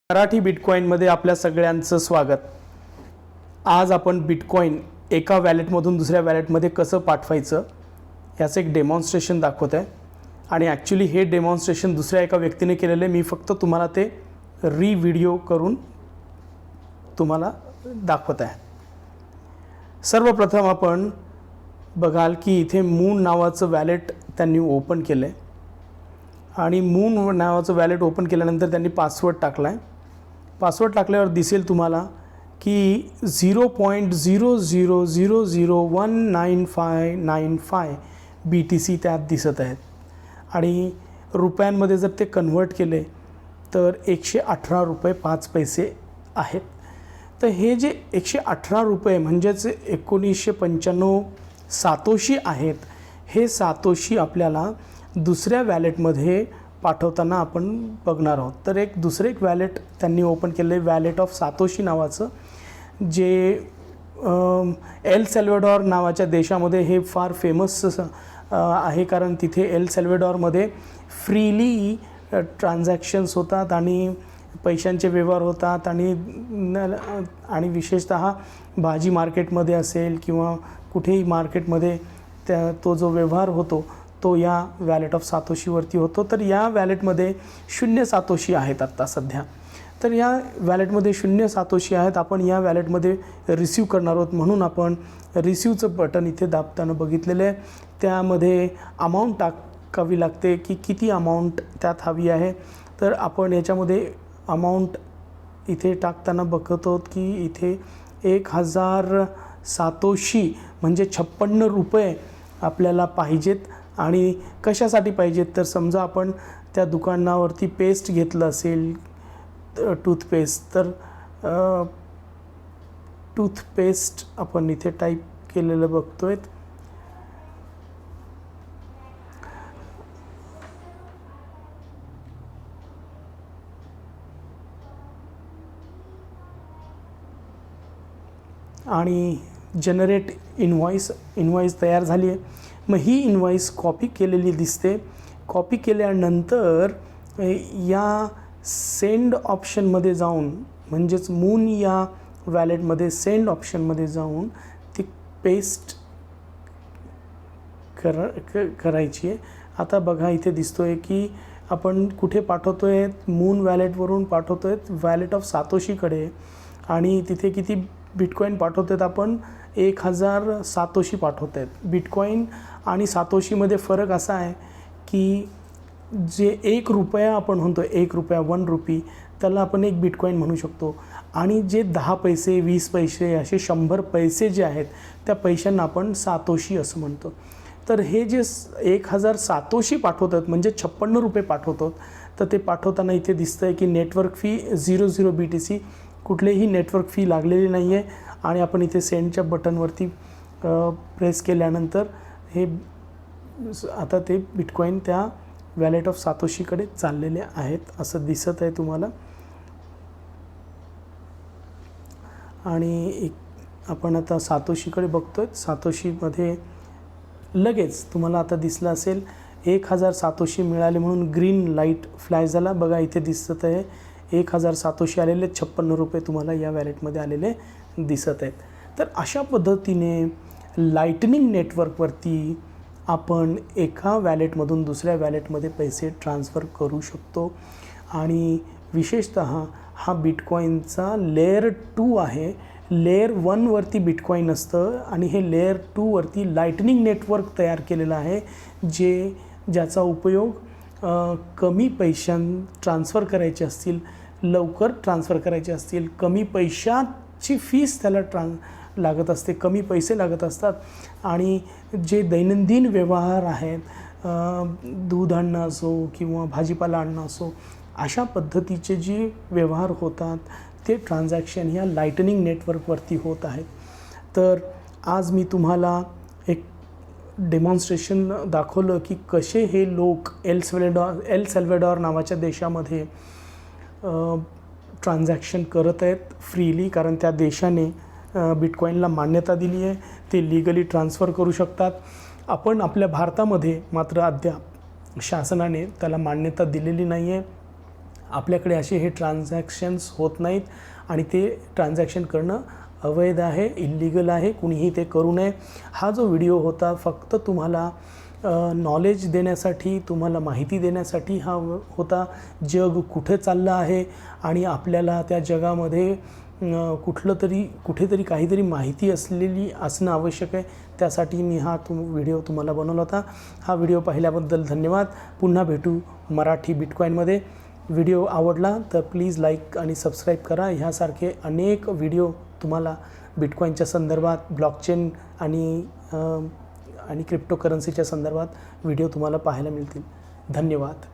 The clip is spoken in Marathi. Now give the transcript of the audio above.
मराठी बिटकॉईनमध्ये आपल्या सगळ्यांचं स्वागत। आज आपण बिटकॉईन एका वॅलेटमधून दुसऱ्या वॅलेटमध्ये कसं पाठवायचं याचं एक डेमॉन्स्ट्रेशन दाखवत आहे आणि ॲक्च्युली हे डेमॉन्स्ट्रेशन दुसऱ्या एका व्यक्तीने केलेलं आहे। मी फक्त तुम्हाला ते व्हिडिओ करून तुम्हाला दाखवत आहे। सर्वप्रथम आपण बघाल की इथे मून नावाचं वॅलेट त्यांनी ओपन केलं आहे आणि मून नावाचं वॅलेट ओपन केल्यानंतर त्यांनी पासवर्ड टाकला आहे। पासवर्ड टाकल्यावर दिसेल तुम्हाला की 0.00001995 BTC त्यात दिसत आहेत आणि रुपयांमध्ये जर ते कन्वर्ट केले तर 118 रुपये 5 पैसे आहेत। तर हे जे 118 रुपये म्हणजेच 1995 सातोशी आहेत, हे सातोशी आपल्याला दुसऱ्या वॅलेटमध्ये पाठवताना आपण बघणार आहोत। तर दुसरे एक वॅलेट त्यांनी ओपन केले, वॅलेट ऑफ सातोशी नावाचं, जे एल सॅल्व्हाडोर नावाच्या देशामध्ये हे फार फेमस आहे, कारण तिथे एल सॅल्व्हाडोरमध्ये फ्रीली ट्रान्झॅक्शन्स होतात आणि पैशांचे व्यवहार होतात आणि विशेषतः भाजी मार्केटमध्ये असेल किंवा कुठेही मार्केटमध्ये तो जो व्यवहार होतो तो या वॅलेट ऑफ सातोशीवरती होतो। तर या वॅलेटमध्ये 0 सातोशी आहेत आत्ता सध्या। तर या वॅलेटमध्ये 0 सातोशी आहेत। आपण या वॅलेटमध्ये रिसीव करणार आहोत, म्हणून आपण रिसीवचं बटन इथे दाबताना बघितलेलं आहे। त्यामध्ये अमाऊंट टाकावी लागते की किती अमाऊंट त्यात हवी आहे। तर आपण याच्यामध्ये अमाऊंट इथे टाकताना बघत आहोत की इथे 1000 सातोशी म्हणजे 56 रुपये आपल्याला पाहिजेत। आणि कशासाठी पाहिजेत तर समजा आपण त्या दुकानावरती पेस्ट घेतलं असेल, टूथपेस्ट, तर टूथपेस्ट आपण इथे टाईप केलेलं बघतोय। आणि जनरेट इनवॉइस तयार झाली आहे। मग ही इनवॉइस कॉपी केलेली दिसते। कॉपी केल्यानंतर या सेंड ऑप्शनमध्ये जाऊन, म्हणजेच मून या वॅलेटमध्ये सेंड ऑप्शनमध्ये जाऊन ती पेस्ट करायची आहे। आता बघा इथे दिसतोय की आपण कुठे पाठवतोय, मून वॅलेटवरून पाठवतोय वॅलेट ऑफ सातोशीकडे, आणि तिथे किती बिटकॉईन पाठवतात आपण 1000 सातोशी पाठवत आहेत। बिटकॉईन आणि सातोशीमध्ये फरक असा आहे की जे 1 रुपया आपण म्हणतो, 1 रुपया 1 रुपी, त्याला आपण एक बिटकॉईन म्हणू शकतो। आणि जे 10 पैसे 20 पैसे असे 100 पैसे जे आहेत त्या पैशांना आपण सातोशी असं म्हणतो। तर हे जे 1000 सातोशी पाठवतात म्हणजे 56 रुपये पाठवतात, तर ते पाठवताना इथे दिसतं आहे की नेटवर्क फी 00 BTC, कुठलेही नेटवर्क फी लागलेली नाही आहे। आणि आपण इथे सेंडच्या बटनवरती प्रेस केल्यानंतर हे आता ते बिटकॉईन त्या वॅलेट ऑफ सातोशीकडे चाललेले आहेत असं दिसत आहे तुम्हाला। आणि आपण आता सातोशीकडे बघतोय। सातोशीमध्ये लगेच तुम्हाला आता दिसलं असेल 1000 सातोशी मिळाले म्हणून ग्रीन लाईट फ्लॅश झाला। बघा इथे दिसत आहे 1000 सातोशी आलेले, 56 रुपये तुम्हाला या वॅलेटमध्ये आलेले दिसत आहेत। तर अशा पद्धतीने लाइटनिंग नेटवर्कवरती आपण एका वॅलेटमधून दुसऱ्या वॅलेटमध्ये पैसे ट्रान्सफर करू शकतो। आणि विशेषतः हा बिटकॉईनचा लेयर 2 आहे। लेयर 1 वरती बिटकॉईन असतं आणि हे लेयर 2 वरती लाइटनिंग नेटवर्क तयार केलेलं आहे, ज्याचा उपयोग कमी ट्रान्सफर करायचे असतील, लवकर ट्रान्सफर करायचे असतील, कमी पैशाची फीस त्याला लागत असते, कमी पैसे लागत असतात, आणि जे दैनंदिन व्यवहार आहेत, दूध आणणं असो किंवा भाजीपाला आणणं असो, अशा पद्धतीचे जे व्यवहार होतात ते ट्रान्झॅक्शन ह्या लाइटनिंग नेटवर्कवरती होत आहेत। तर आज मी तुम्हाला एक डेमॉन्स्ट्रेशन दाखवलं की कसे हे लोक एल सॅल्व्हाडोर नावाच्या देशामध्ये ट्रान्झॅक्शन करत आहेत फ्रीली, कारण त्या देशाने बिटकॉईनला मान्यता दिली आहे, ते लीगली ट्रान्सफर करू शकतात। आपण आपल्या भारतामध्ये मात्र अद्याप शासनाने त्याला मान्यता दिलेली नाही आहे। आपल्याकडे असे हे ट्रान्झॅक्शन्स होत नाहीत आणि ते ट्रान्झॅक्शन करणं अवैध आहे, इल्लीगल आहे, कुणीही ते करू नये. हा जो व्हिडिओ होता फक्त तुम्हाला नॉलेज देण्यासाठी, तुम्हाला माहिती देण्यासाठी हा होता. जग कुठे चाललं आहे आणि आपल्याला त्या जगामध्ये कुठेतरी काहीतरी माहिती असणं आवश्यक आहे. त्यासाठी मी हा व्हिडिओ तुम्हाला बनवला होता. हा व्हिडिओ पाहिल्याबद्दल धन्यवाद. पुन्हा भेटू मराठी बिटकॉईनमध्ये. व्हिडिओ आवडला तर प्लीज लाईक आणि सबस्क्राईब करा. ह्यासारखे अनेक व्हिडिओ तुम्हाला बिटकॉईनच्या संदर्भात, ब्लॉकचेन आणि क्रिप्टोकरन्सीच्या संदर्भात व्हिडिओ तुम्हाला पाहायला मिळतील. धन्यवाद.